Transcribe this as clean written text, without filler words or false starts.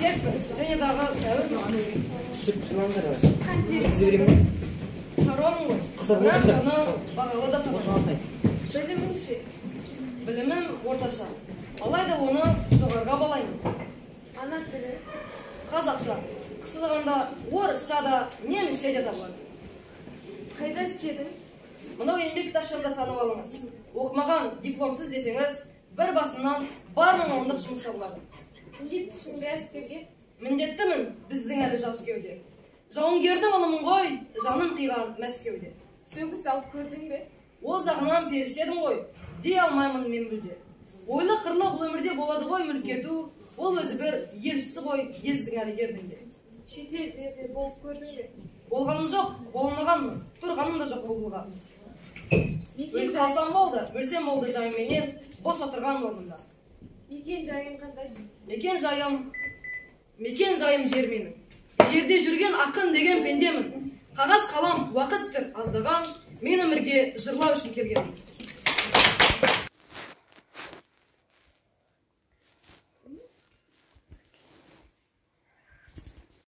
Ниетпін, және дағы тәуір маған өлген. Түсіп жылаңдар аз. Қантек. Өткізе берем ме? Шаруамын ғой. Қыздар Бірақ болдыңдар. оны бағалы да сатамын. Білімің ше? Білімім орташа. Алайда оны жоғарға балаймын. Ана тілі? Қазақша. Қысылығанда орысша да, немісше де табылады. Қайда істедің? Мынау еңбек кітапшамда танып алыңыз. Оқымаған, дипломсыз десеңіз, бір басымнан бар мың ондық жұмыс табылады. Міндеттісің бе әскерге? Міндеттімін біздің әлі жас кеуде. Жауынгердің ұлымын ғой, жанын қиған Мәскеуде. Сөгіс алып көрдің бе? Ол жағынан періштедім ғой, дей алмаймын мен мүлде. Ойлы қырлы бұл өмірде болады ғой мүлк ету, ол өзі бір елшісі ғой ездің әлі ердің де. Шетелдерде болып көрдің бе? Болғаным жоқ, болмағанмын, тұрғаным да жоқ болуға. Өліп қалсам болды, өлсем болды жайменен, бос отырған орнымда. Мекен жайың қандай? Мекен жайым жер менің. Жерде жүрген ақын деген пендемін. Қағаз қалам уақыттыр аздаған, мен өмірге жырлау үшін келгенмін.